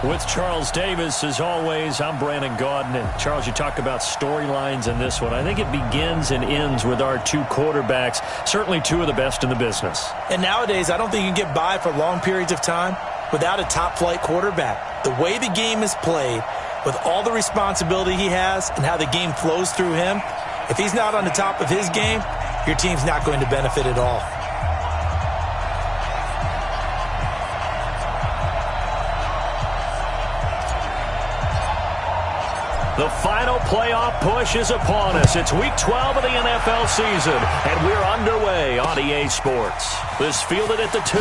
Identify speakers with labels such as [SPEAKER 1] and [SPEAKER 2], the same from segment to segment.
[SPEAKER 1] With Charles Davis, as always, I'm Brandon Gaudin. And Charles, you talk about storylines in this one. I think it begins and ends with our two quarterbacks, certainly two of the best in the business.
[SPEAKER 2] And nowadays, I don't think you can get by for long periods of time without a top-flight quarterback. The way the game is played, with all the responsibility he has and how the game flows through him, if he's not on the top of his game, your team's not going to benefit at all.
[SPEAKER 1] The final playoff push is upon us. It's Week 12 of the NFL season, and we're underway on EA Sports. This fielded at the 2.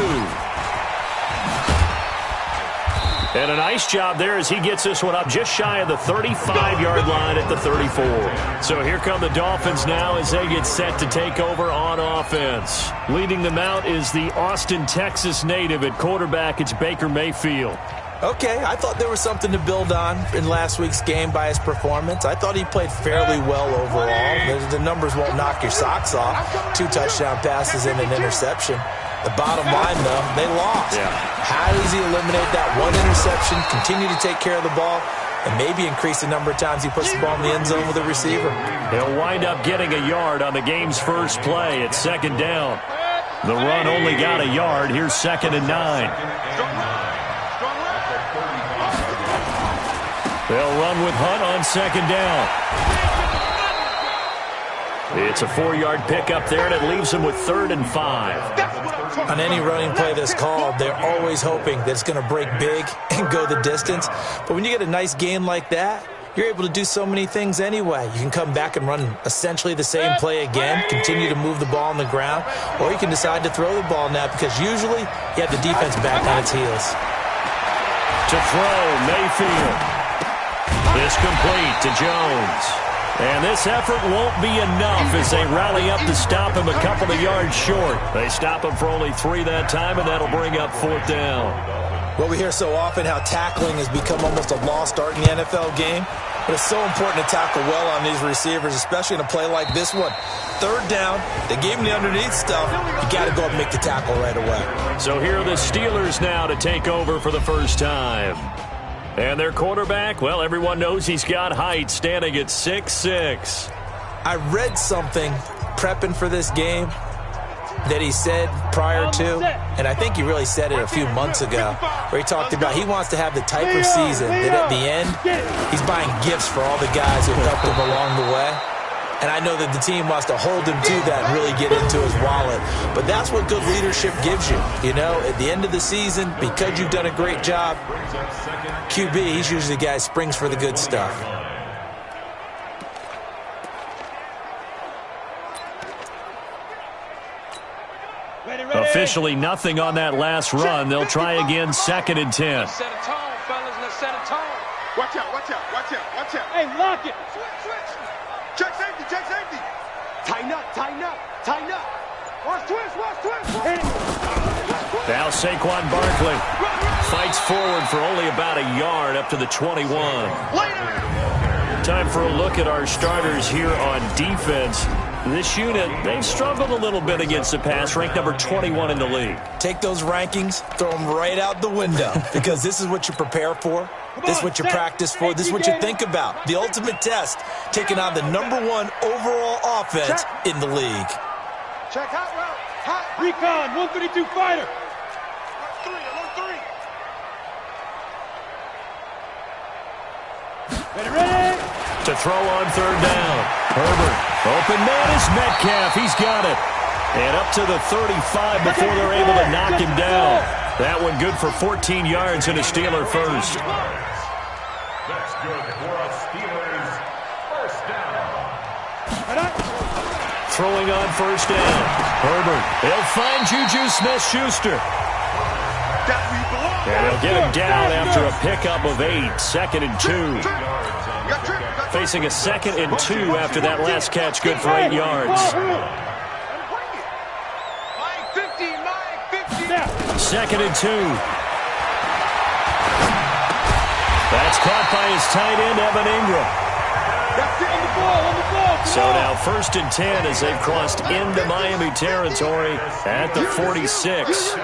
[SPEAKER 1] And a nice job there as he gets this one up just shy of the 35-yard line at the 34. So here come the Dolphins now as they get set to take over on offense. Leading them out is the Austin, Texas native at quarterback. It's Baker Mayfield.
[SPEAKER 2] Okay, I thought there was something to build on in last week's game by his performance. I thought he played fairly well overall. The numbers won't knock your socks off. 2 touchdown passes and an interception. The bottom line, though, they lost.
[SPEAKER 1] Yeah.
[SPEAKER 2] How does he eliminate that one interception, continue to take care of the ball, and maybe increase the number of times he puts the ball in the end zone with a receiver?
[SPEAKER 1] He'll wind up getting a yard on the game's first play at 2nd down. The run only got a yard. Here's 2nd and 9. They'll run with Hunt on 2nd down. It's a 4-yard pickup there, and it leaves them with 3rd and 5.
[SPEAKER 2] On any running play that's called, they're always hoping that it's going to break big and go the distance. But when you get a nice game like that, you're able to do so many things anyway. You can come back and run essentially the same play again, continue to move the ball on the ground, or you can decide to throw the ball now because usually you have the defense back on its heels.
[SPEAKER 1] To throw, Mayfield. It's complete to Jones. And this effort won't be enough as they rally up to stop him a couple of yards short. They stop him for only 3 that time, and that'll bring up 4th down.
[SPEAKER 2] Well, we hear so often how tackling has become almost a lost art in the NFL game. But it's so important to tackle well on these receivers, especially in a play like this one. 3rd down, they gave him the underneath stuff. You got to go and make the tackle right away.
[SPEAKER 1] So here are the Steelers now to take over for the first time. And their quarterback, well, everyone knows he's got height, standing at 6'6".
[SPEAKER 2] I read something prepping for this game that he said prior to, and I think he really said it a few months ago, where he talked about he wants to have the type of season that at the end, he's buying gifts for all the guys who helped him along the way. And I know that the team wants to hold him to that and really get into his wallet. But that's what good leadership gives you. You know, at the end of the season, because you've done a great job, QB, he's usually the guy who springs for the good stuff.
[SPEAKER 1] Officially nothing on that last run. They'll try again 2nd and 10.
[SPEAKER 3] Set a tone, fellas. Let's set a tone.
[SPEAKER 4] Watch out, watch out, watch out, watch out.
[SPEAKER 3] Hey, lock it.
[SPEAKER 4] Switch. Check safety, check safety. Tighten up, tighten up, tighten up. Watch twist.
[SPEAKER 1] Now Saquon Barkley fights forward for only about a yard up to the 21. Time for a look at our starters here on defense. This unit, they've struggled a little bit against the pass, ranked number 21 in the league.
[SPEAKER 2] Take those rankings, throw them right out the window, because this is what you prepare for. This is what you practice for. This is what you think about. The ultimate test, taking on the #1 overall offense in the league.
[SPEAKER 4] Check hot route. Hot.
[SPEAKER 3] Recon, 132 fighter. Ready.
[SPEAKER 1] To throw on 3rd down. Herbert. Open man is Metcalf. He's got it. And up to the 35 before they're able to knock him down. That one good for 14 yards and a Steeler first.
[SPEAKER 5] That's good for a Steelers first down.
[SPEAKER 1] Throwing on 1st down. Herbert. He'll find Juju Smith-Schuster. And he'll get him down after a pickup of 8. 2nd and 2. Facing a 2nd and 2 after that last catch, good for 8 yards. 2nd and 2. That's caught by his tight end, Evan Ingram. So now 1st and 10 as they've crossed into Miami territory at the 46.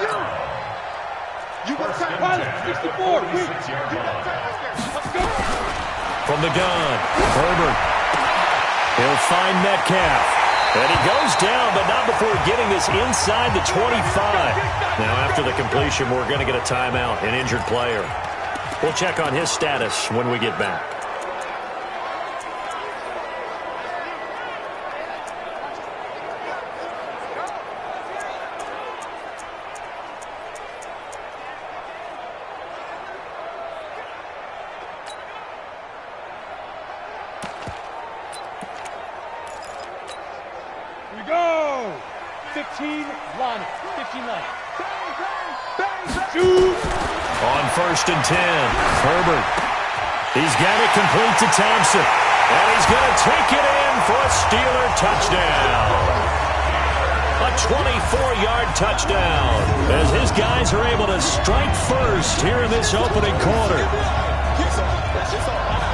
[SPEAKER 4] You go tight.
[SPEAKER 3] Pilot, 64, quick.
[SPEAKER 4] Let's go.
[SPEAKER 1] From the gun, Herbert. He'll find Metcalf. And he goes down, but not before getting this inside the 25. Now, after the completion, we're going to get a timeout, an injured player. We'll check on his status when we get back.
[SPEAKER 3] Go! 15 line. 15 line. Shoot!
[SPEAKER 1] On 1st and 10, Herbert. He's got it complete to Thompson. And he's going to take it in for a Steeler touchdown. A 24-yard touchdown as his guys are able to strike first here in this opening quarter.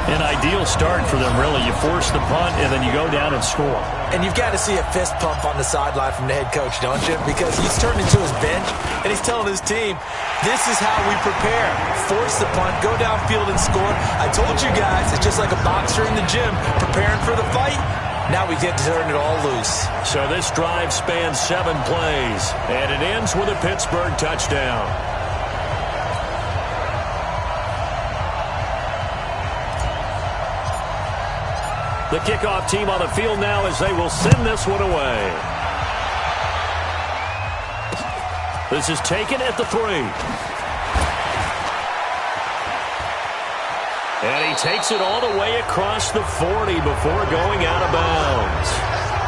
[SPEAKER 1] An ideal start for them, really. You force the punt, and then you go down and score.
[SPEAKER 2] And you've got to see a fist pump on the sideline from the head coach, don't you? Because he's turned into his bench, and he's telling his team, this is how we prepare. Force the punt, go downfield and score. I told you guys, it's just like a boxer in the gym preparing for the fight. Now we get to turn it all loose.
[SPEAKER 1] So this drive spans 7 plays, and it ends with a Pittsburgh touchdown. The kickoff team on the field now as they will send this one away. This is taken at the 3. And he takes it all the way across the 40 before going out of bounds.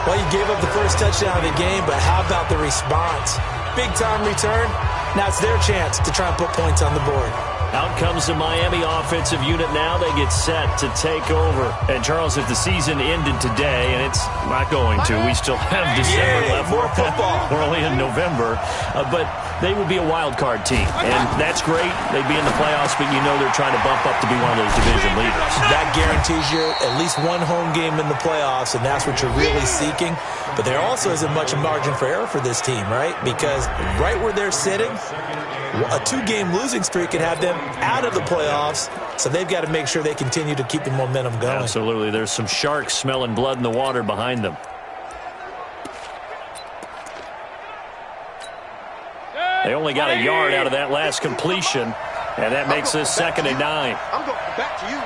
[SPEAKER 2] Well, you gave up the first touchdown of the game, but how about the response? Big-time return. Now it's their chance to try and put points on the board.
[SPEAKER 1] Out comes the Miami offensive unit now. They get set to take over. And, Charles, if the season ended today, and it's not going to, we still have December left.
[SPEAKER 2] More football.
[SPEAKER 1] We're only in November. But they would be a wild card team. And that's great. They'd be in the playoffs, but you know they're trying to bump up to be one of those division leaders.
[SPEAKER 2] That guarantees you at least one home game in the playoffs, and that's what you're really seeking. But there also isn't much margin for error for this team, right? Because right where they're sitting, a 2-game losing streak could have them out of the playoffs, so they've got to make sure they continue to keep the momentum going.
[SPEAKER 1] Absolutely. There's some sharks smelling blood in the water behind them. They only got a yard out of that last completion, and that makes this 2nd and 9.
[SPEAKER 4] I'm going back to you.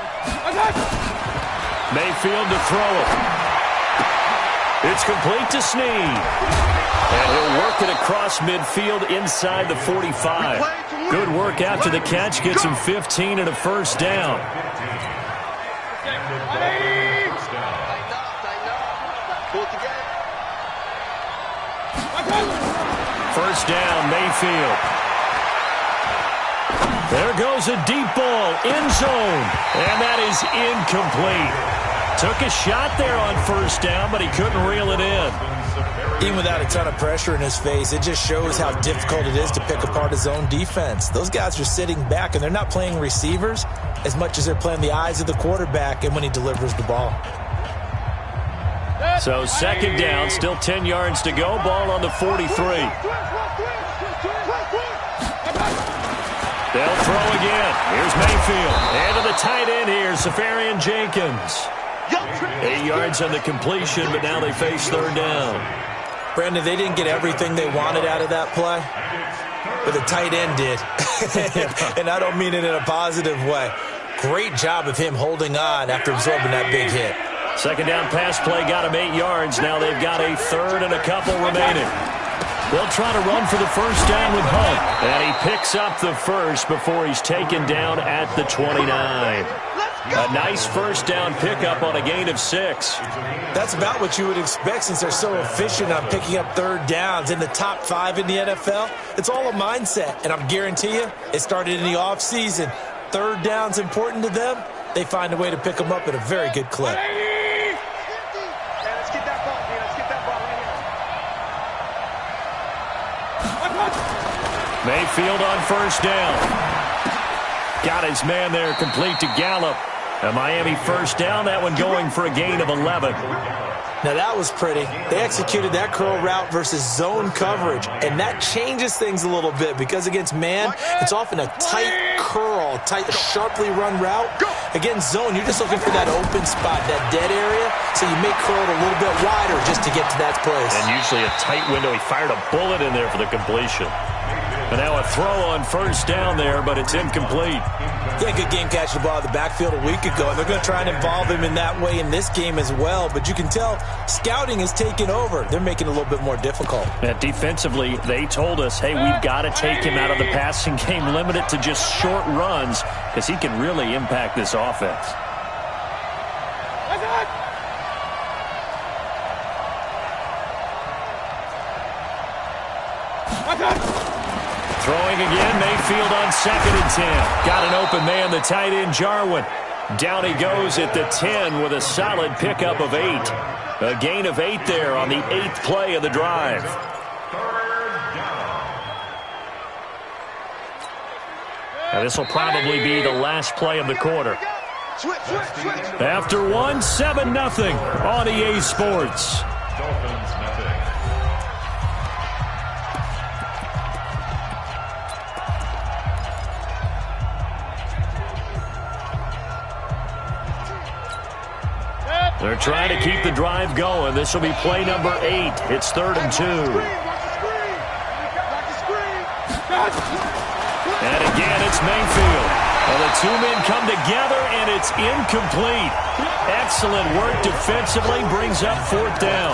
[SPEAKER 1] Mayfield to throw it. It's complete to Snead. And he'll work it across midfield inside the 45. Good work after the catch. Gets him 15 and a first down. First down, Mayfield. There goes a deep ball, end zone, and that is incomplete. Took a shot there on first down, but he couldn't reel it in.
[SPEAKER 2] Even without a ton of pressure in his face, it just shows how difficult it is to pick apart his own defense. Those guys are sitting back, and they're not playing receivers as much as they're playing the eyes of the quarterback and when he delivers the ball.
[SPEAKER 1] So 2nd down, still 10 yards to go. Ball on the 43. They'll throw again. Here's Mayfield. And to the tight end here, Safarian Jenkins. 8 yards on the completion, but now they face 3rd down.
[SPEAKER 2] Brandon, they didn't get everything they wanted out of that play, but the tight end did. And I don't mean it in a positive way. Great job of him holding on after absorbing that big hit.
[SPEAKER 1] 2nd down pass play got him 8 yards. Now they've got a 3rd and a couple remaining. They'll try to run for the first down with Hunt. And he picks up the first before he's taken down at the 29. A nice first down pickup on a gain of 6.
[SPEAKER 2] That's about what you would expect since they're so efficient on picking up 3rd downs. In the top 5 in the NFL, it's all a mindset. And I guarantee you, it started in the offseason. 3rd down's important to them. They find a way to pick them up at a very good clip.
[SPEAKER 4] Let's get that ball, man. Let's get that ball right here.
[SPEAKER 1] Mayfield on first down. Got his man there, complete to Gallup. A Miami first down, that one going for a gain of 11.
[SPEAKER 2] Now that was pretty. They executed that curl route versus zone coverage, and that changes things a little bit because against man, it's often a tight curl, tight, sharply run route. Against zone, you're just looking for that open spot, that dead area, so you may curl it a little bit wider just to get to that place.
[SPEAKER 1] And usually a tight window. He fired a bullet in there for the completion. And now a throw on first down there, but it's incomplete.
[SPEAKER 2] Yeah, good game catching the ball in the backfield a week ago, and they're going to try and involve him in that way in this game as well. But you can tell scouting is taking over. They're making it a little bit more difficult.
[SPEAKER 1] And defensively, they told us, hey, we've got to take him out of the passing game, limit it to just short runs, because he can really impact this offense. Throwing again, Mayfield on 2nd and 10. Got an open man, the tight end, Jarwin. Down he goes at the 10 with a solid pickup of 8. A gain of 8 there on the 8th play of the drive. And this will probably be the last play of the quarter. After one, 7-0 on EA Sports. They're trying to keep the drive going. This will be play number 8. It's 3rd and 2. And again, it's Mayfield. Well, the two men come together, and it's incomplete. Excellent work defensively, brings up 4th down.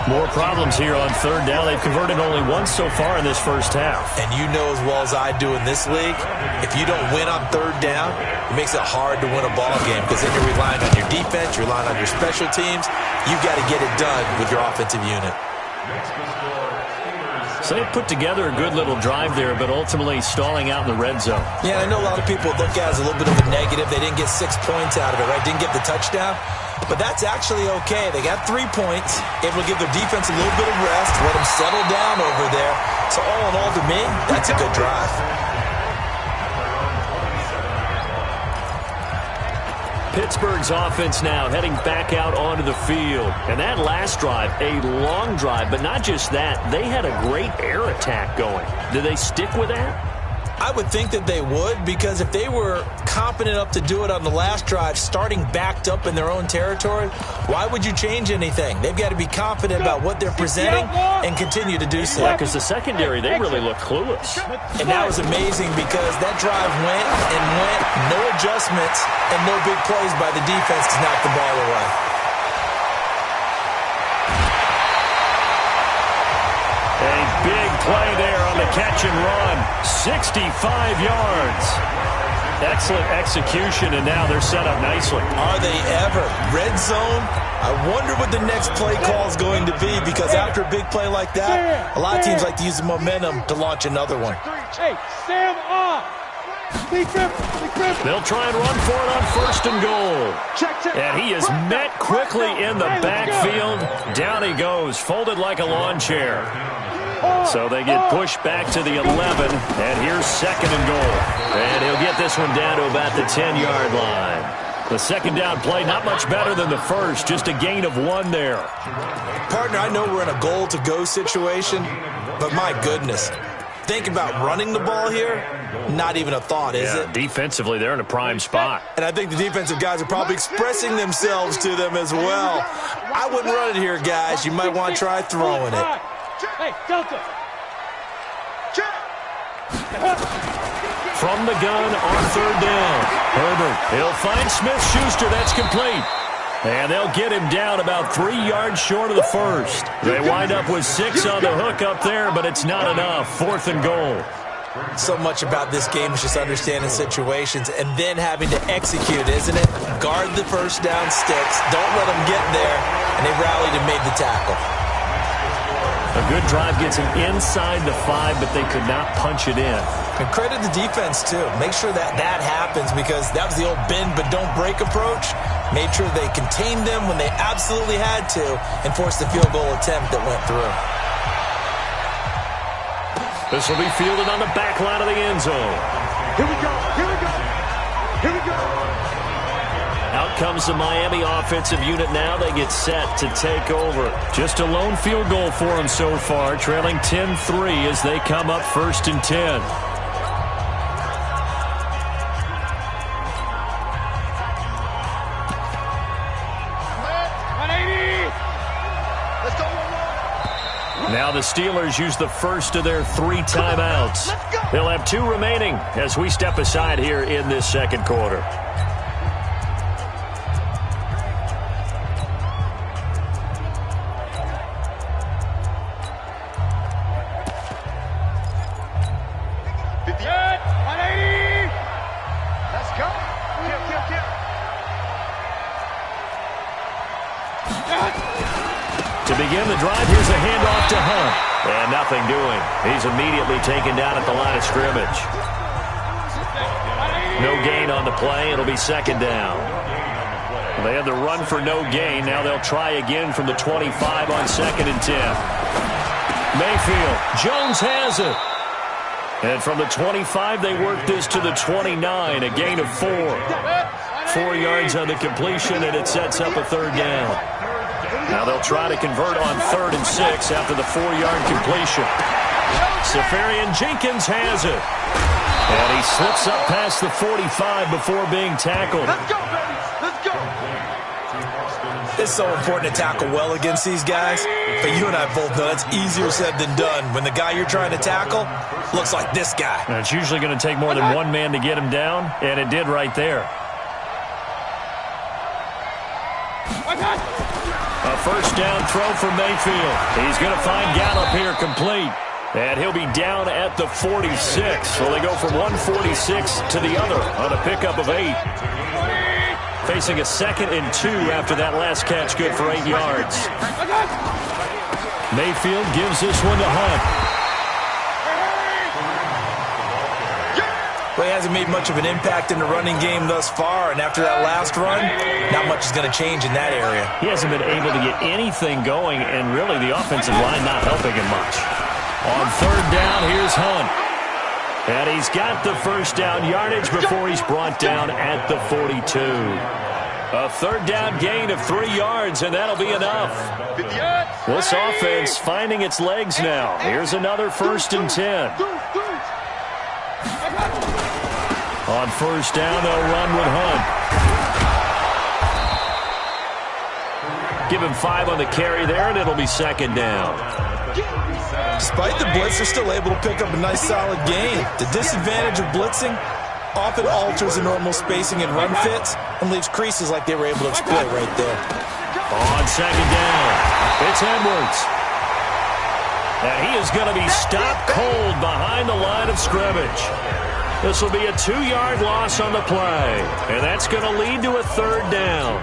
[SPEAKER 1] More problems here on 3rd down. They've converted only once so far in this first half.
[SPEAKER 2] And you know as well as I do in this league, if you don't win on 3rd down, it makes it hard to win a ball game because then you're relying on your defense, you're relying on your special teams. You've got to get it done with your offensive unit.
[SPEAKER 1] So they put together a good little drive there, but ultimately stalling out in the red zone.
[SPEAKER 2] Yeah, I know a lot of people look at it as a little bit of a negative. They didn't get 6 points out of it, right? Didn't get the touchdown. But that's actually okay. They got 3 points, able to give their defense a little bit of rest, let them settle down over there. So all in all, to me, that's a good drive.
[SPEAKER 1] Pittsburgh's offense now heading back out onto the field. And that last drive, a long drive, but not just that. They had a great air attack going. Did they stick with that?
[SPEAKER 2] I would think that they would, because if they were competent enough to do it on the last drive, starting backed up in their own territory, why would you change anything? They've got to be confident about what they're presenting and continue to do so.
[SPEAKER 1] Yeah, because the secondary, they really look clueless.
[SPEAKER 2] And that was amazing because that drive went and went, no adjustments, and no big plays by the defense to knock the ball away.
[SPEAKER 1] A big play there on the catch and run. 65 yards. Excellent execution, and now they're set up nicely.
[SPEAKER 2] Are they ever? Red zone? I wonder what the next play call is going to be, because after a big play like that, a lot of teams like to use the momentum to launch another one.
[SPEAKER 3] Hey, Sam off.
[SPEAKER 1] They'll try and run for it on 1st and goal. And he is met quickly in the backfield. Down he goes, folded like a lawn chair. So they get pushed back to the 11, and here's 2nd and goal. And he'll get this one down to about the 10-yard line. The 2nd down play, not much better than the first, just a gain of 1 there.
[SPEAKER 2] Partner, I know we're in a goal-to-go situation, but my goodness. Think about running the ball here. Not even a thought, is it?
[SPEAKER 1] Defensively, they're in a prime spot.
[SPEAKER 2] And I think the defensive guys are probably expressing themselves to them as well. I wouldn't run it here, guys. You might want to try throwing it.
[SPEAKER 3] Hey, Delta.
[SPEAKER 1] From the gun on 3rd down. Herbert, he'll find Smith-Schuster. That's complete. And they'll get him down about 3 yards short of the first. They wind up with 6 on the hook up there, but it's not enough. 4th and goal.
[SPEAKER 2] So much about this game is just understanding situations and then having to execute, isn't it? Guard the first down sticks. Don't let them get there. And they rallied and made the tackle.
[SPEAKER 1] A good drive gets him inside the 5, but they could not punch it in.
[SPEAKER 2] And credit the defense, too. Make sure that happens, because that was the old bend but don't break approach. Made sure they contained them when they absolutely had to and forced the field goal attempt that went through.
[SPEAKER 1] This will be fielded on the back line of the end zone.
[SPEAKER 4] Here we go. Here we go. Here we go.
[SPEAKER 1] comes the Miami offensive unit now. They get set to take over. Just a lone field goal for them so far, trailing 10-3 as they come up 1st and 10. Now the Steelers use the first of their 3 timeouts. They'll have 2 remaining as we step aside here in this second quarter. To begin the drive, here's a handoff to Hunt. And nothing doing. He's immediately taken down at the line of scrimmage. No gain on the play. It'll be 2nd down. They had the run for no gain. Now they'll try again from the 25 on 2nd and 10. Mayfield. Jones has it. And from the 25, they work this to the 29. A gain of 4. 4 yards on the completion, and it sets up a 3rd down. Now they'll try to convert on 3rd and 6 after the 4-yard completion. Safarian Jenkins has it. And he slips up past the 45 before being tackled.
[SPEAKER 4] Let's go, baby. Let's go.
[SPEAKER 2] It's so important to tackle well against these guys. But you and I both know that's easier said than done when the guy you're trying to tackle looks like this guy.
[SPEAKER 1] And it's usually going to take more than one man to get him down, and it did right there. A 1st down throw for Mayfield. He's going to find Gallup here complete. And he'll be down at the 46. So they go from 146 to the other on a pickup of 8. Facing a 2nd and 2 after that last catch, good for 8 yards. Mayfield gives this one to Hunt.
[SPEAKER 2] Well, he hasn't made much of an impact in the running game thus far, and after that last run, not much is going to change in that area.
[SPEAKER 1] He hasn't been able to get anything going, and really the offensive line not helping him much. On 3rd down, here's Hunt. And he's got the 1st down yardage before he's brought down at the 42. A 3rd down gain of 3 yards, and that'll be enough. This offense finding its legs now. Here's another 1st and 10. On 1st down, they'll run with Hunt. Give him 5 on the carry there, and it'll be 2nd down.
[SPEAKER 2] Despite the blitz, they're still able to pick up a nice, solid gain. The disadvantage of blitzing often alters the normal spacing and run fits and leaves creases like they were able to exploit right there.
[SPEAKER 1] On 2nd down, it's Edwards. And he is going to be stopped cold behind the line of scrimmage. This will be a 2-yard loss on the play, and that's going to lead to a 3rd down.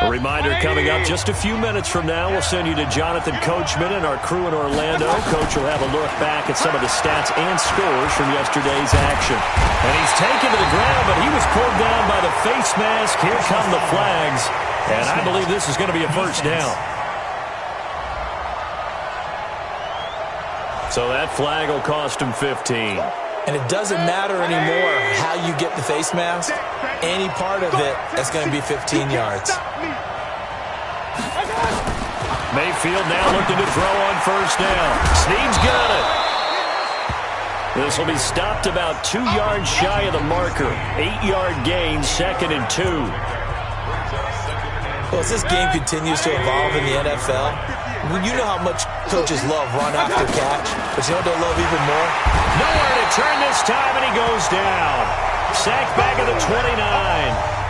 [SPEAKER 1] A reminder coming up just a few minutes from now. We'll send you to Jonathan Coachman and our crew in Orlando. Coach will have a look back at some of the stats and scores from yesterday's action. And he's taken to the ground, but he was pulled down by the face mask. Here come the flags. And I believe this is going to be a 1st down. So that flag will cost him 15.
[SPEAKER 2] And it doesn't matter anymore how you get the face mask. Any part of it, that's going to be 15 yards.
[SPEAKER 1] Mayfield now looking to throw on 1st down. Snead's got it. This will be stopped about 2 yards shy of the marker. 8-yard gain, 2nd and 2.
[SPEAKER 2] Well, as this game continues to evolve in the NFL, you know how much coaches love run after catch, but you know what they love even more?
[SPEAKER 1] Nowhere to turn this time, and he goes down. Sacked back at the 29.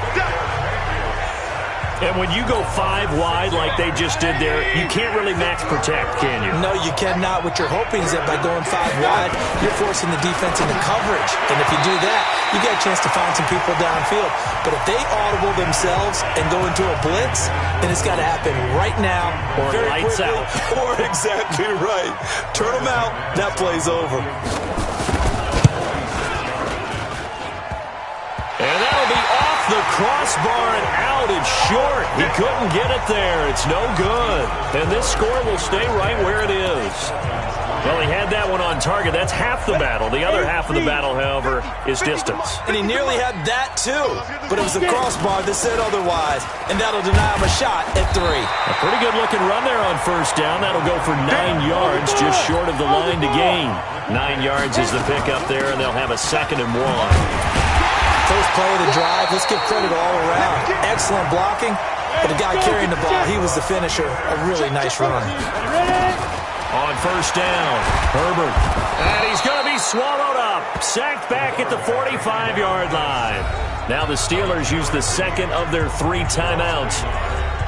[SPEAKER 1] And when you go 5 wide like they just did there, you can't really max protect, can you?
[SPEAKER 2] No, you cannot. What you're hoping is that by going 5 wide, you're forcing the defense into coverage. And if you do that, you get a chance to find some people downfield. But if they audible themselves and go into a blitz, then it's got to happen right now.
[SPEAKER 1] Or lights out.
[SPEAKER 2] Or exactly right. Turn them out. That play's over.
[SPEAKER 1] And that'll be off the crossbar and out. It's short. He couldn't get it there. It's no good. And this score will stay right where it is. Well, he had that one on target. That's half the battle. The other half of the battle, however, is distance.
[SPEAKER 2] And he nearly had that, too. But it was the crossbar that said otherwise. And that'll deny him a shot at 3.
[SPEAKER 1] A pretty good-looking run there on first down. That'll go for 9 yards, just short of the line to gain. 9 yards is the pickup there, and they'll have a 2nd and 1.
[SPEAKER 2] First play of the drive. Let's give credit all around. Excellent blocking. But the guy carrying the ball, he was the finisher. A really nice run.
[SPEAKER 1] On first down, Herbert. And he's going to be swallowed up. Sacked back at the 45-yard line. Now the Steelers use the 2nd of their 3 timeouts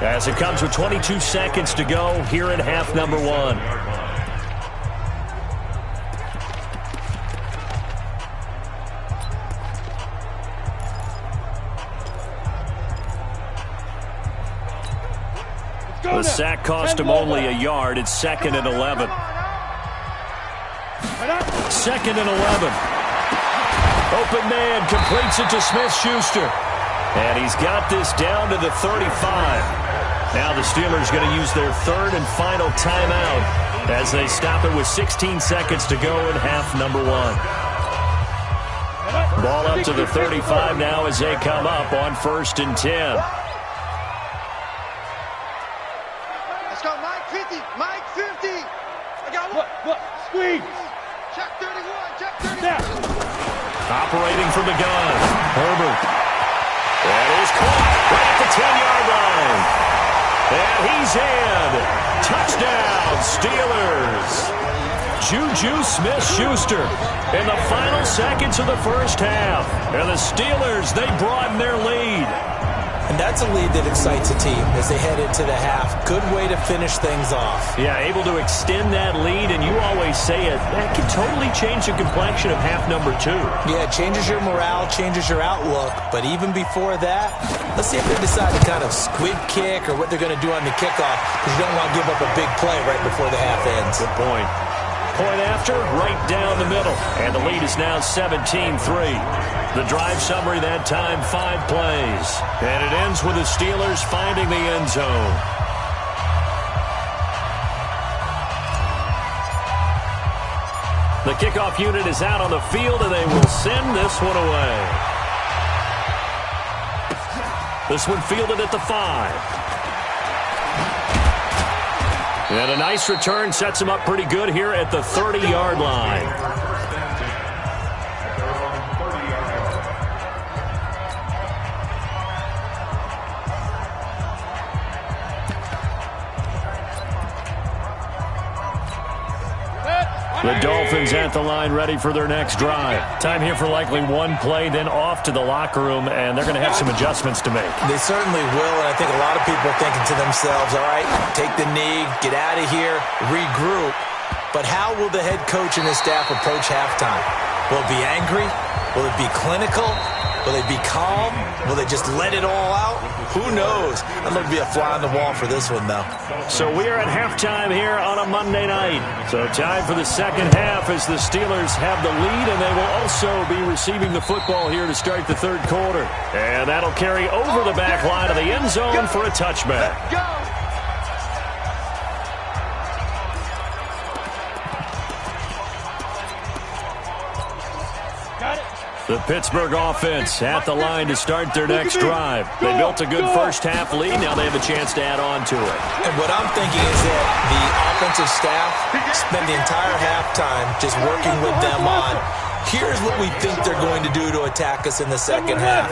[SPEAKER 1] as it comes with 22 seconds to go here in half number 1. The sack cost him only a yard. It's 2nd and 11. 2nd and 11. Open man completes it to Smith-Schuster. And he's got this down to the 35. Now the Steelers going to use their 3rd and final timeout as they stop it with 16 seconds to go in half number 1. Ball up to the 35 now as they come up on 1st and 10.
[SPEAKER 3] Squeeze.
[SPEAKER 4] Check 31. Check 31.
[SPEAKER 1] Operating from the gun. Herbert. That is caught right at the 10-yard line. And he's in. Touchdown, Steelers. Juju Smith-Schuster in the final seconds of the first half. And the Steelers, they broaden their lead.
[SPEAKER 2] And that's a lead that excites a team as they head into the half. Good way to finish things off.
[SPEAKER 1] Yeah, able to extend that lead, and you always say it, that can totally change the complexion of half number 2.
[SPEAKER 2] Yeah, it changes your morale, changes your outlook. But even before that, let's see if they decide to kind of squib kick or what they're going to do on the kickoff, because you don't want to give up a big play right before the half ends.
[SPEAKER 1] Good point. Point after, right down the middle. And the lead is now 17-3. The drive summary that time, 5 plays. And it ends with the Steelers finding the end zone. The kickoff unit is out on the field, and they will send this one away. This one fielded at the 5. And a nice return sets him up pretty good here at the 30-yard line. The Dolphins at the line ready for their next drive. Time here for likely one play, then off to the locker room, and they're going to have some adjustments to make.
[SPEAKER 2] They certainly will, and I think a lot of people are thinking to themselves, all right, take the knee, get out of here, regroup. But how will the head coach and his staff approach halftime? Will it be angry? Will it be clinical? Will they be calm? Will they just let it all out? Who knows? I'd love to be a fly on the wall for this one, though.
[SPEAKER 1] So we are at halftime here on a Monday night. So time for the second half as the Steelers have the lead, and they will also be receiving the football here to start the third quarter. And that'll carry over the back line of the end zone for a touchback. The Pittsburgh offense at the line to start their next drive. They built a good first-half lead. Now they have a chance to add on to it.
[SPEAKER 2] And what I'm thinking is that the offensive staff spent the entire halftime just working with them on, here's what we think they're going to do to attack us in the second half.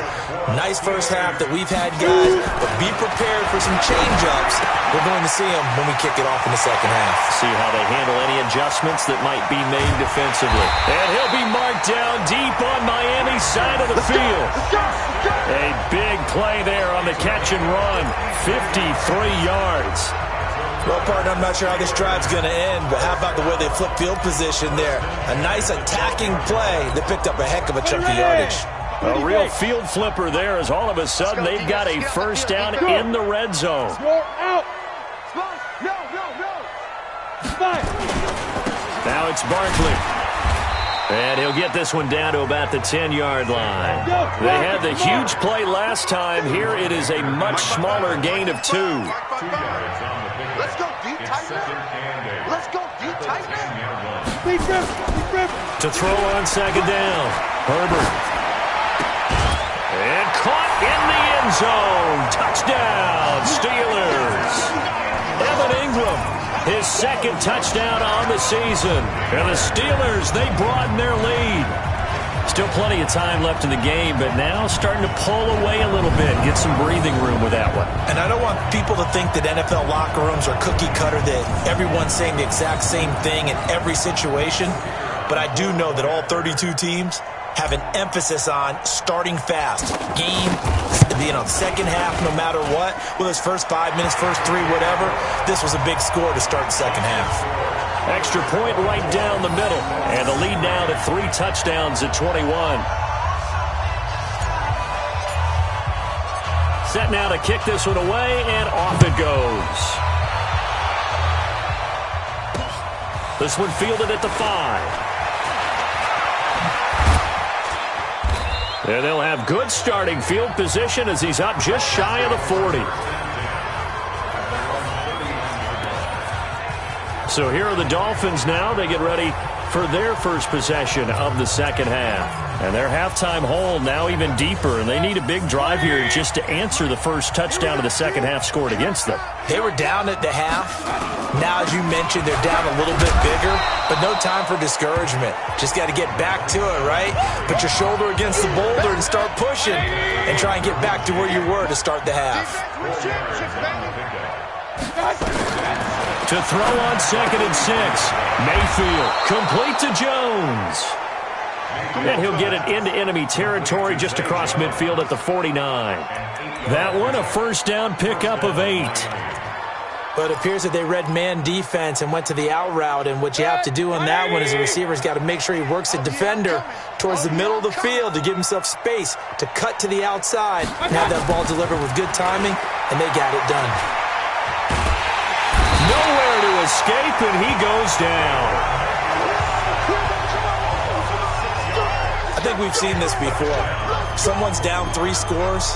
[SPEAKER 2] Nice first half that we've had, guys, but be prepared for some change-ups. We're going to see them when we kick it off in the second half.
[SPEAKER 1] See how they handle any adjustments that might be made defensively. And he'll be marked down deep on Miami's side of the field. A big play there on the catch and run. 53 yards.
[SPEAKER 2] Well, partner, I'm not sure how this drive's going to end, but how about the way they flip field position there? A nice attacking play that picked up a heck of a chunk of yardage.
[SPEAKER 1] A real field flipper there as all of a sudden they've got a first down in the red zone.
[SPEAKER 3] Out.
[SPEAKER 4] No.
[SPEAKER 1] Now it's Barkley. And he'll get this one down to about the 10-yard line. They had the huge play last time. Here it is a much smaller gain of 2.
[SPEAKER 4] Let's go deep, tighten up. Let's go deep, tighten up.
[SPEAKER 1] To throw on second down. Herbert. And caught in the end zone. Touchdown, Steelers. Evan Ingram, his second touchdown on the season. And the Steelers, they broaden their lead. Still plenty of time left in the game, but now starting to pull away a little bit, get some breathing room with that one.
[SPEAKER 2] And I don't want people to think that NFL locker rooms are cookie cutter, that everyone's saying the exact same thing in every situation. But I do know that all 32 teams have an emphasis on starting fast. Game, second half, no matter what. Whether it's first 5 minutes, first 3, whatever. This was a big score to start the second half.
[SPEAKER 1] Extra point right down the middle. And the lead now to 3 touchdowns at 21. Set now to kick this one away, and off it goes. This one fielded at the 5. And they'll have good starting field position as he's up just shy of the 40. So here are the Dolphins now. They get ready for their first possession of the second half. And their halftime hole now even deeper, and they need a big drive here just to answer the first touchdown of the second half scored against them.
[SPEAKER 2] They were down at the half. Now, as you mentioned, they're down a little bit bigger, but no time for discouragement. Just got to get back to it, right? Put your shoulder against the boulder and start pushing and try and get back to where you were to start the half.
[SPEAKER 1] To throw on 2nd and 6. Mayfield complete to Jones. And he'll get it into enemy territory just across midfield at the 49. That one a first down pickup of 8.
[SPEAKER 2] But it appears that they read man defense and went to the out route. And what you have to do on that one is the receiver's got to make sure he works the defender towards the middle of the field to give himself space to cut to the outside and have that ball delivered with good timing, and they got it done.
[SPEAKER 1] Nowhere to escape, and he goes down.
[SPEAKER 2] I think we've seen this before. Someone's down 3 scores.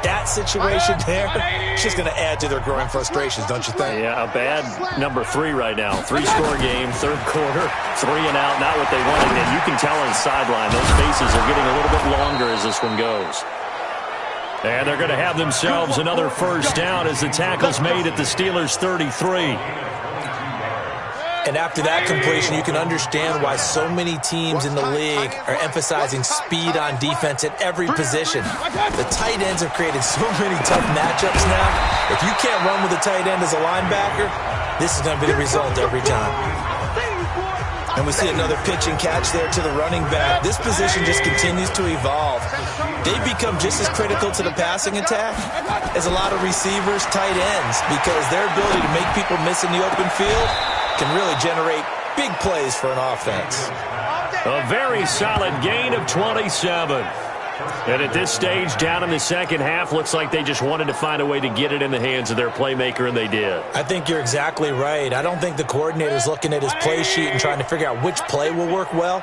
[SPEAKER 2] That situation there, it's just going to add to their growing frustrations, don't you think?
[SPEAKER 1] Yeah, a bad number 3 right now. 3-score game, third quarter, 3 and out, not what they wanted. And you can tell on the sideline, those faces are getting a little bit longer as this one goes. And they're going to have themselves another first down as the tackle's made at the Steelers' 33.
[SPEAKER 2] And after that completion, you can understand why so many teams in the league are emphasizing speed on defense at every position. The tight ends have created so many tough matchups now. If you can't run with a tight end as a linebacker, this is going to be the result every time. And we see another pitch and catch there to the running back. This position just continues to evolve. They've become just as critical to the passing attack as a lot of receivers, tight ends, because their ability to make people miss in the open field can really generate big plays for an offense.
[SPEAKER 1] A very solid gain of 27. And at this stage, down in the second half, looks like they just wanted to find a way to get it in the hands of their playmaker, and they did.
[SPEAKER 2] I think you're exactly right. I don't think the coordinator's looking at his play sheet and trying to figure out which play will work well.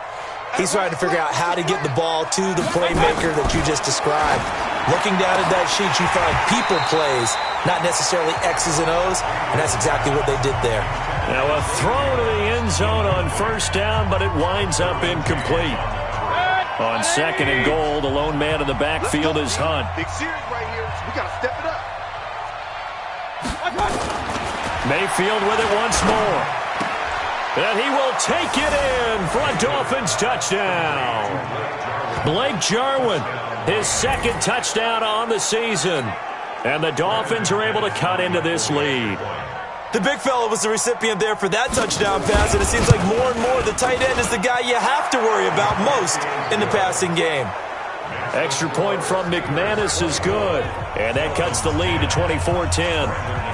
[SPEAKER 2] He's trying to figure out how to get the ball to the playmaker that you just described. Looking down at that sheet, you find people plays, not necessarily X's and O's, and that's exactly what they did there.
[SPEAKER 1] Now a throw to the end zone on first down, but it winds up incomplete. On 2nd and goal, the lone man in the backfield is Hunt.
[SPEAKER 4] Big series right here. We got to step it up.
[SPEAKER 1] Mayfield with it once more. And he will take it in for a Dolphins touchdown. Blake Jarwin, his 2nd touchdown on the season. And the Dolphins are able to cut into this lead.
[SPEAKER 2] The big fella was the recipient there for that touchdown pass, and it seems like more and more the tight end is the guy you have to worry about most in the passing game.
[SPEAKER 1] Extra point from McManus is good, and that cuts the lead to 24-10.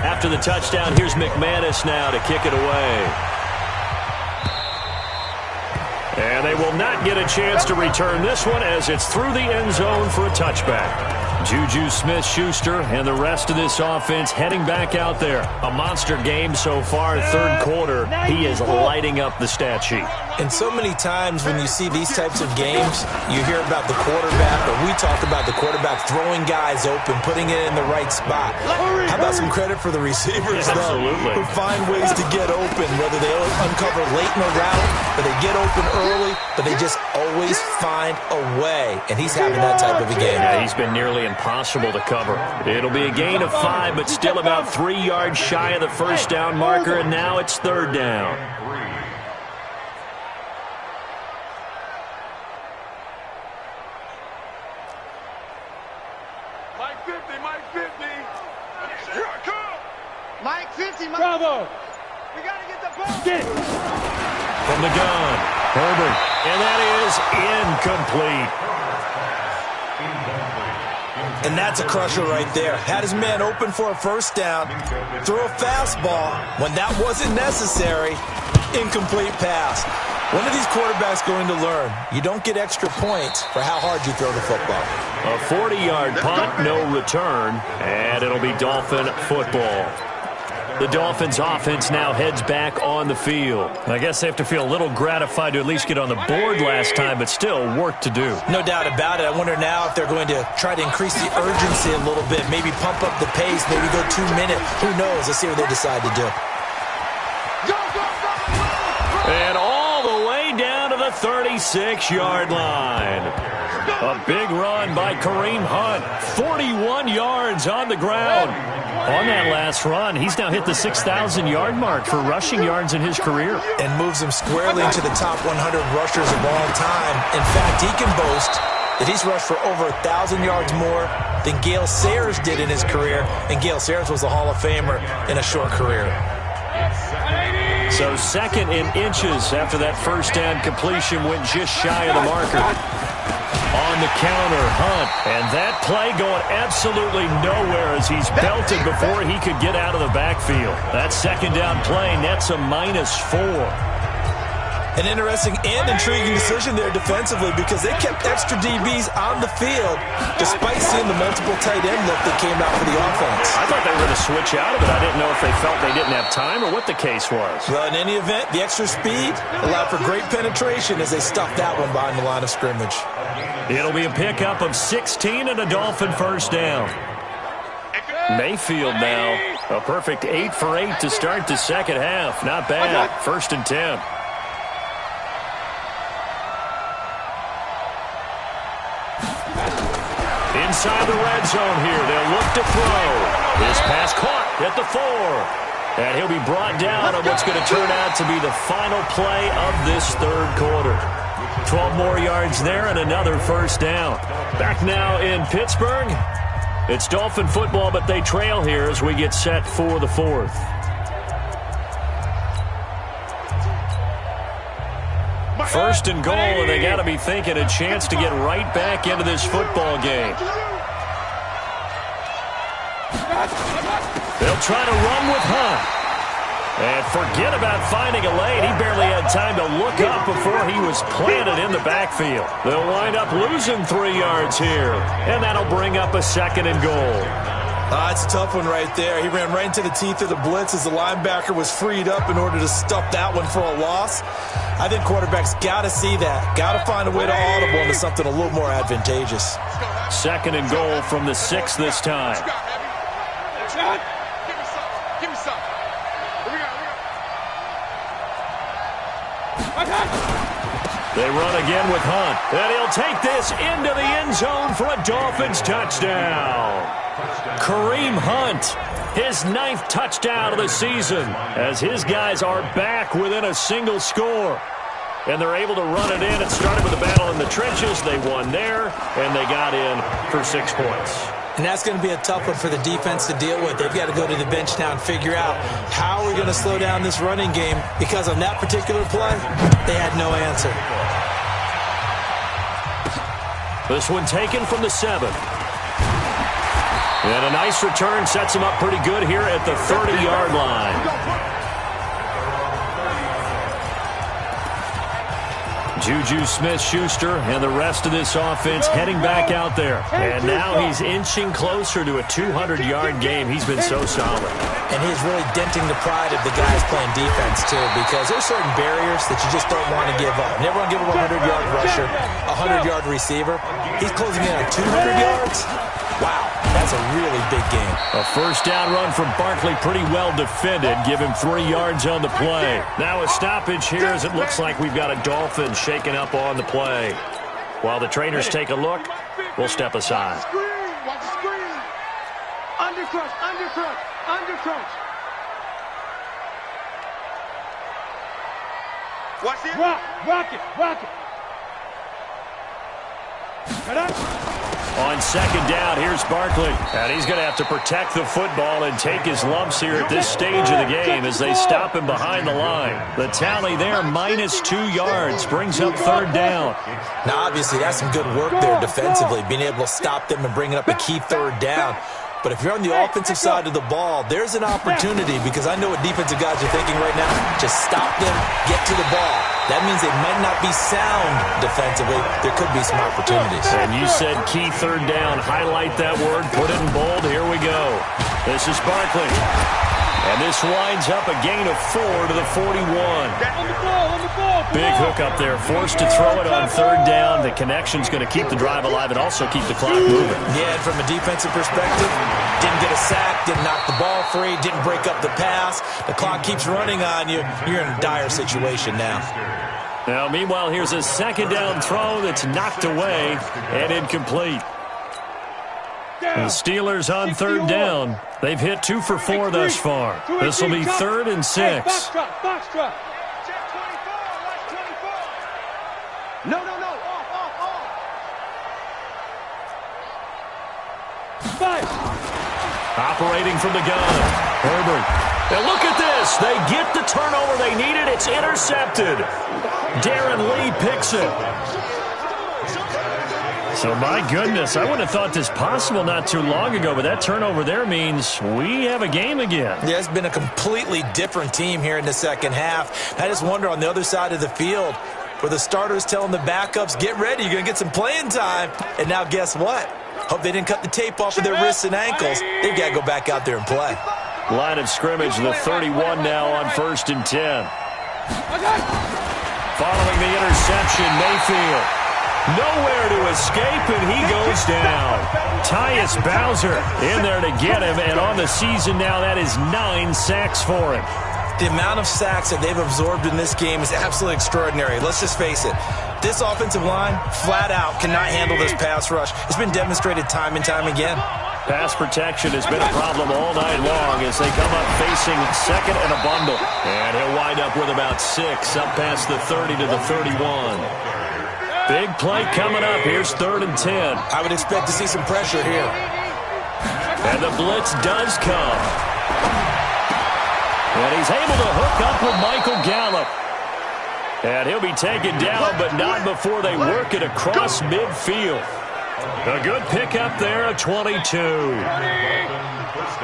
[SPEAKER 1] After the touchdown, here's McManus now to kick it away. And they will not get a chance to return this one as it's through the end zone for a touchback. Juju Smith-Schuster and the rest of this offense heading back out there. A monster game so far, third quarter. He is lighting up the stat sheet.
[SPEAKER 2] And so many times when you see these types of games, you hear about the quarterback, or we talk about the quarterback throwing guys open, putting it in the right spot. How about some credit for the receivers, though, who find ways to get open, whether they uncover late in the route, or they get open early, but they just always find a way. And he's having that type of a game.
[SPEAKER 1] Yeah, he's been nearly impossible to cover. It'll be a gain of 5, but still about 3 yards shy of the first down marker, and now it's third down.
[SPEAKER 4] Mike 50, Mike 50. Here I come. Mike 50, Mike.
[SPEAKER 3] Bravo.
[SPEAKER 4] We got to get the ball.
[SPEAKER 3] Get it.
[SPEAKER 1] From the gun, Herbert, and that is incomplete.
[SPEAKER 2] And that's a crusher right there. Had his man open for a first down, threw a fastball. When that wasn't necessary, incomplete pass. When are these quarterbacks going to learn? You don't get extra points for how hard you throw the football.
[SPEAKER 1] A 40-yard punt, no return, and it'll be Dolphin football. The Dolphins offense now heads back on the field. I guess they have to feel a little gratified to at least get on the board last time, but still work to do.
[SPEAKER 2] No doubt about it. I wonder now if they're going to try to increase the urgency a little bit, maybe pump up the pace, maybe go 2 minutes. Who knows? Let's see what they decide to do.
[SPEAKER 1] And all the way down to the 36-yard line. A big run by Kareem Hunt. 41 yards on the ground. On that last run, he's now hit the 6,000-yard mark for rushing yards in his career.
[SPEAKER 2] And moves him squarely into the top 100 rushers of all time. In fact, he can boast that he's rushed for over 1,000 yards more than Gale Sayers did in his career. And Gale Sayers was a Hall of Famer in a short career.
[SPEAKER 1] So second in inches after that first down completion went just shy of the marker. On the counter, Hunt. And that play going absolutely nowhere as he's belted before he could get out of the backfield. That second down play nets a -4.
[SPEAKER 2] An interesting and intriguing decision there defensively because they kept extra DBs on the field despite seeing the multiple tight end look that came out for the offense.
[SPEAKER 1] I thought they were going to switch out of it. I didn't know if they felt they didn't have time or what the case was.
[SPEAKER 2] Well, in any event, the extra speed allowed for great penetration as they stuffed that one behind the line of scrimmage.
[SPEAKER 1] It'll be a pickup of 16 and a Dolphin first down. Mayfield now, a perfect 8 for 8 to start the second half. Not bad. 1st and 10. Inside the red zone here. They'll look to throw. This pass caught at the 4. And he'll be brought down on what's going to turn out to be the final play of this third quarter. 12 more yards there and another first down. Back now in Pittsburgh. It's Dolphin football, but they trail here as we get set for the 4th. First and goal, and they got to be thinking a chance to get right back into this football game. They'll try to run with Hunt. And forget about finding a lane. He barely had time to look up before he was planted in the backfield. They'll wind up losing 3 yards here, and that'll bring up a 2nd and goal.
[SPEAKER 2] It's a tough one right there. He ran right into the teeth of the blitz as the linebacker was freed up in order to stuff that one for a loss. I think quarterbacks got to see that. Got to find a way to audible into something a little more advantageous.
[SPEAKER 1] 2nd and goal from the 6 this time.
[SPEAKER 4] Give me some. Here we go.
[SPEAKER 1] They run again with Hunt. And he'll take this into the end zone for a Dolphins touchdown. Kareem Hunt, his 9th touchdown of the season, as his guys are back within a single score. And they're able to run it in. It started with a battle in the trenches. They won there, and they got in for 6 points.
[SPEAKER 2] And that's going to be a tough one for the defense to deal with. They've got to go to the bench now and figure out how we're going to slow down this running game, because on that particular play, they had no answer.
[SPEAKER 1] This one taken from the 7. And a nice return sets him up pretty good here at the 30-yard line. Juju Smith-Schuster and the rest of this offense heading back out there. And now he's inching closer to a 200-yard game. He's been so solid.
[SPEAKER 2] And he's really denting the pride of the guys playing defense, too, because there's certain barriers that you just don't want to give up. Never want to give up a 100-yard rusher, a 100-yard receiver. He's closing in on 200 yards. Wow, that's a really big game.
[SPEAKER 1] A first down run from Barkley, pretty well defended. Give him 3 yards on the play. Now a stoppage here as it looks like we've got a Dolphin shaking up on the play. While the trainers take a look, we'll step aside.
[SPEAKER 4] Watch the screen. Undercrush, undercrush, undercrush. Watch it.
[SPEAKER 3] Rock it.
[SPEAKER 1] On second down, here's Barkley. And he's going to have to protect the football and take his lumps here at this stage of the game as they stop him behind the line. The tally there, -2 yards, brings up third down.
[SPEAKER 2] Now, obviously, that's some good work there defensively, being able to stop them and bringing up a key third down. But if you're on the offensive side of the ball, there's an opportunity, because I know what defensive guys are thinking right now. Just stop them, get to the ball. That means they might not be sound defensively. There could be some opportunities.
[SPEAKER 1] And you said key third down. Highlight that word. Put it in bold. Here we go. This is Barkley. And this winds up a gain of 4 to the 41. Big hook up there. Forced to throw it on third down. The connection's going to keep the drive alive and also keep the clock moving.
[SPEAKER 2] Yeah, and from a defensive perspective, didn't get a sack, didn't knock the ball free, didn't break up the pass. The clock keeps running on you. You're in a dire situation now.
[SPEAKER 1] Now, meanwhile, here's a second down throw that's knocked away and incomplete. The Steelers on third down. They've hit 2 for 4 thus far. This will be 3rd and 6.
[SPEAKER 3] Box drop.
[SPEAKER 4] No. Off.
[SPEAKER 3] Fire.
[SPEAKER 1] Operating from the gun. Herbert. And look at this. They get the turnover they needed. It's intercepted. Darren Lee picks it. So, my goodness, I wouldn't have thought this possible not too long ago, but that turnover there means we have a game again.
[SPEAKER 2] Yeah, it's been a completely different team here in the second half. I just wonder on the other side of the field where the starters telling the backups, get ready, you're going to get some playing time. And now guess what? Hope they didn't cut the tape off of their wrists and ankles. They've got to go back out there and play.
[SPEAKER 1] Line of scrimmage, the 31 now on 1st and 10. Following the interception, Mayfield. Nowhere to escape, and he goes down. Tyus Bowser in there to get him, and on the season now, that is 9 sacks for him.
[SPEAKER 2] The amount of sacks that they've absorbed in this game is absolutely extraordinary. Let's just face it. This offensive line, flat out, cannot handle this pass rush. It's been demonstrated time and time again.
[SPEAKER 1] Pass protection has been a problem all night long as they come up facing second and a bundle. And he'll wind up with about 6 up past the 30 to the 31. Big play coming up. Here's 3rd and 10.
[SPEAKER 2] I would expect to see some pressure here.
[SPEAKER 1] And the blitz does come. And he's able to hook up with Michael Gallup. And he'll be taken down, but not before they work it across midfield. A good pickup there at 22.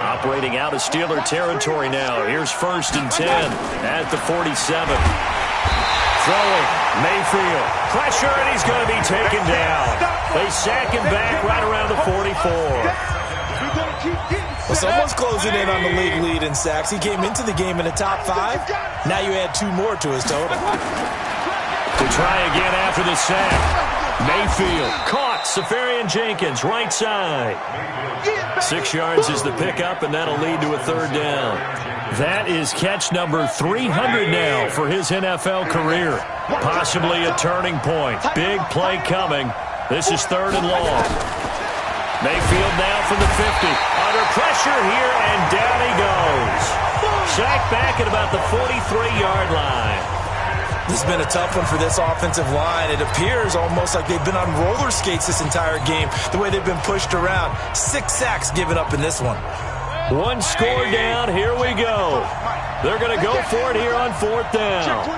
[SPEAKER 1] Operating out of Steeler territory now. Here's 1st and 10 at the 47. Throwing, Mayfield. Pressure, and he's going to be taken down. They sack him back right around the 44.
[SPEAKER 2] Well, someone's closing in on the league lead in sacks. He came into the game in the top 5. Now you add 2 more to his total.
[SPEAKER 1] To try again after the sack. Mayfield caught. Safarian Jenkins, right side. 6 yards is the pickup, and that'll lead to a 3rd down. That is catch number 300 now for his NFL career. Possibly a turning point. Big play coming. This is 3rd and long. Mayfield now from the 50. Under pressure here, and down he goes. Sacked back at about the 43-yard line.
[SPEAKER 2] This has been a tough one for this offensive line. It appears almost like they've been on roller skates this entire game, the way they've been pushed around. 6 sacks given up in this one.
[SPEAKER 1] 1 score down. Here we go. They're going to go for it here on 4th down.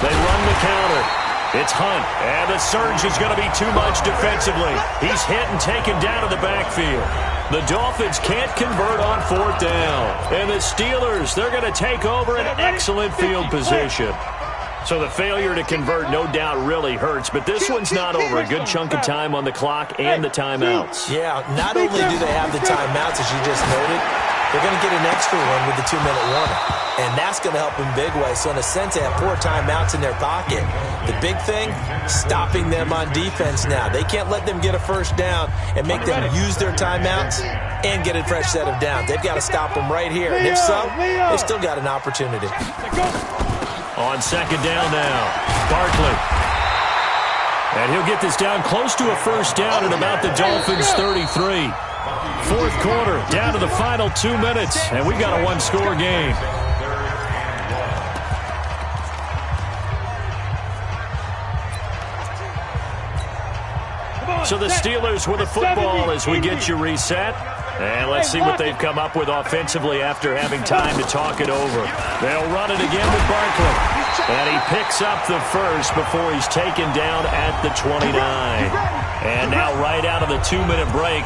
[SPEAKER 1] They run the counter. It's Hunt, and the surge is going to be too much defensively. He's hit and taken down to the backfield. The Dolphins can't convert on 4th down. And the Steelers, they're going to take over an excellent field position. So the failure to convert no doubt really hurts, but this one's not over. A good chunk of time on the clock and the timeouts.
[SPEAKER 2] Yeah, not only do they have the timeouts, as you just noted, they're going to get an extra one with the 2-minute warning. And that's going to help in big way. So in a sense, they have 4 timeouts in their pocket. The big thing, stopping them on defense now. They can't let them get a first down and make them use their timeouts and get a fresh set of downs. They've got to stop them right here. And if so, they've still got an opportunity.
[SPEAKER 1] On second down now, Barkley. And he'll get this down close to a first down at about the Dolphins' 33. Fourth quarter, down to the final 2 minutes, and we've got a one-score game. So the Steelers with the football as we get you reset. And let's see what they've come up with offensively after having time to talk it over. They'll run it again with Barkley. And he picks up the first before he's taken down at the 29. And now right out of the 2-minute break,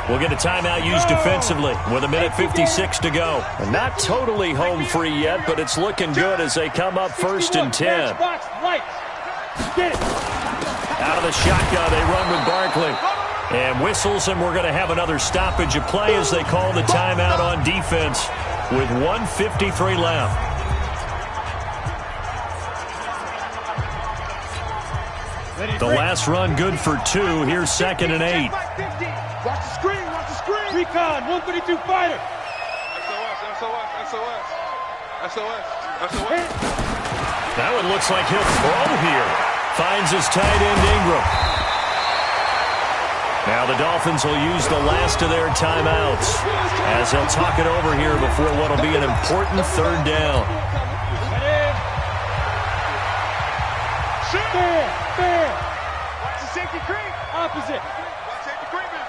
[SPEAKER 1] we'll get a timeout used defensively with 1:56 to go. And not totally home free yet, but it's looking good as they come up 1st and 10. Out of the shotgun, they run with Barkley. And whistles, and we're going to have another stoppage of play as they call the timeout on defense with 1:53 left. The last run good for 2. Here's 2nd and 8.
[SPEAKER 4] Watch the screen, watch the screen.
[SPEAKER 3] Recon, 132 fighter.
[SPEAKER 4] SOS.
[SPEAKER 1] That one looks like he'll throw here. Finds his tight end, Ingram. Now the Dolphins will use the last of their timeouts as they'll talk it over here before what will be an important 3rd down.
[SPEAKER 3] Fair.
[SPEAKER 4] Watch the safety creep.
[SPEAKER 3] Opposite.
[SPEAKER 4] Watch safety creeping.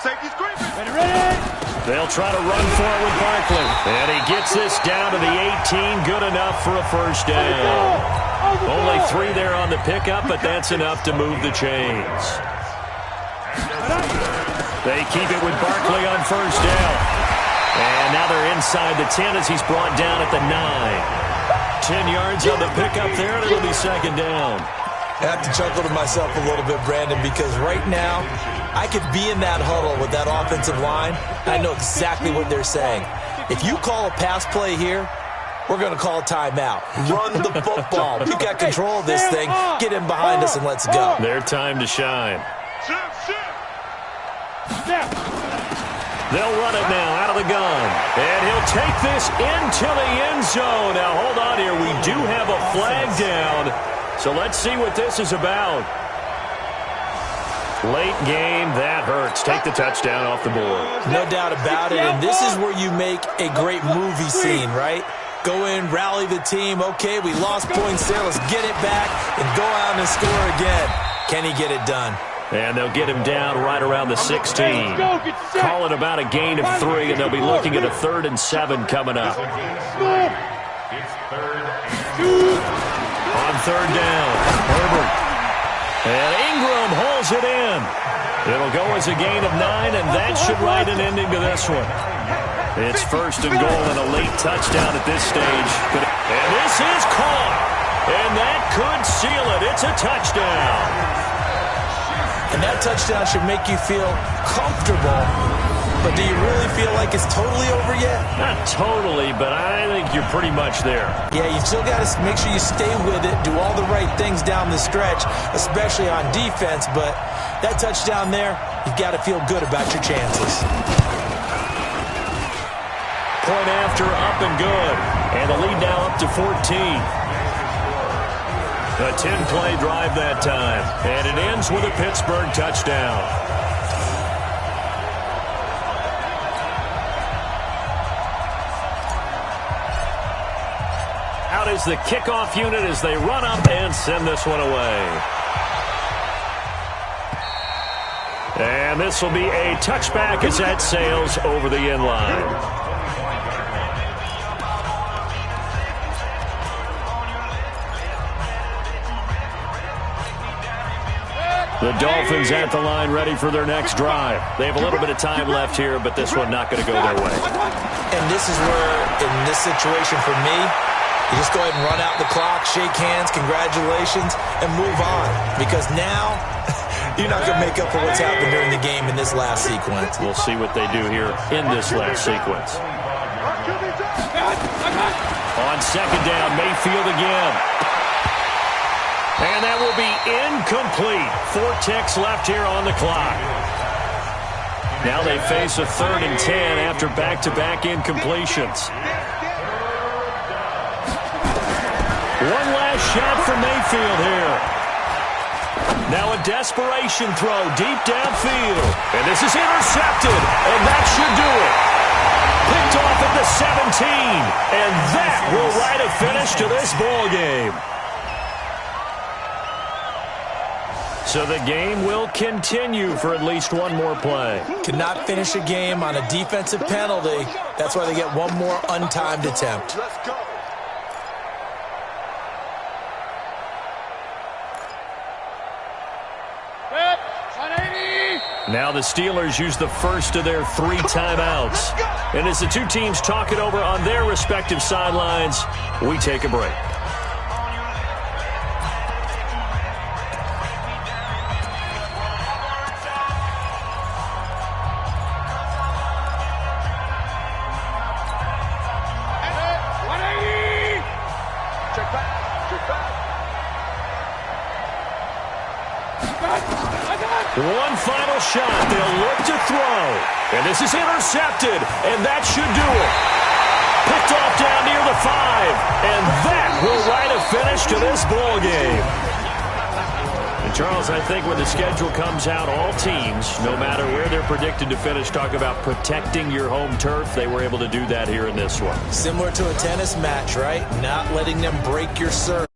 [SPEAKER 4] Safety's creeping.
[SPEAKER 3] Ready.
[SPEAKER 1] They'll try to run for it with Barkley. And he gets this down to the 18. Good enough for a first down. Only 3 there on the pickup, but that's enough to move the chains. They keep it with Barkley on first down. And now they're inside the 10 as he's brought down at the 9. 10 yards on the pickup there, and it'll be 2nd down.
[SPEAKER 2] I have to chuckle to myself a little bit, Brandon, because right now I could be in that huddle with that offensive line. I know exactly what they're saying. If you call a pass play here, we're going to call a timeout. Run the football. We've got control of this thing. Get in behind us and let's go.
[SPEAKER 1] Their time to shine. They'll run it now out of the gun. And he'll take this into the end zone. Now, hold on here. We do have a flag down. So let's see what this is about. Late game, that hurts. Take the touchdown off the board.
[SPEAKER 2] No doubt about it. And this is where you make a great movie scene, right? Go in, rally the team. Okay, we lost points there. Let's get it back and go out and score again. Can he get it done?
[SPEAKER 1] And they'll get him down right around the 16. Call it about a gain of 3, and they'll be looking at a 3rd and 7 coming up. On 3rd down, Herbert. And Ingram holds it in. It'll go as a gain of 9, and that should write an ending to this one. It's 1st and goal and a late touchdown at this stage. And this is caught. And that could seal it. It's a touchdown.
[SPEAKER 2] And that touchdown should make you feel comfortable. But do you really feel like it's totally over yet?
[SPEAKER 1] Not totally, but I think you're pretty much there.
[SPEAKER 2] Yeah, you still got to make sure you stay with it, do all the right things down the stretch, especially on defense. But that touchdown there, you've got to feel good about your chances.
[SPEAKER 1] Point after, up and good. And the lead now up to 14. A 10-play drive that time. And it ends with a Pittsburgh touchdown. Out is the kickoff unit as they run up and send this one away. And this will be a touchback as that sails over the end line. The Dolphins at the line ready for their next drive. They have a little bit of time left here, but this one not going to go their way.
[SPEAKER 2] And this is where, in this situation for me, You just go ahead and run out the clock, shake hands, congratulations, and move on. Because now, you're not going to make up for what's happened during the game in this last sequence.
[SPEAKER 1] We'll see what they do here in this last sequence. On second down, Mayfield again. And that will be incomplete. 4 ticks left here on the clock. Now they face a 3rd and 10 after back-to-back incompletions. One last shot for Mayfield here. Now a desperation throw deep downfield. And this is intercepted, and that should do it. Picked off at the 17, and that will write a finish to this ball game. So the game will continue for at least one more play.
[SPEAKER 2] Cannot finish a game on a defensive penalty. That's why they get one more untimed attempt.
[SPEAKER 4] Let's go.
[SPEAKER 1] Now the Steelers use the first of their 3 timeouts. And as the two teams talk it over on their respective sidelines, we take a break. One final shot. They'll look to throw. And this is intercepted. And that should do it. Picked off down near the 5. And that will write a finish to this ball game. And Charles, I think when the schedule comes out, all teams, no matter where they're predicted to finish, talk about protecting your home turf. They were able to do that here in this one.
[SPEAKER 2] Similar to a tennis match, right? Not letting them break your serve.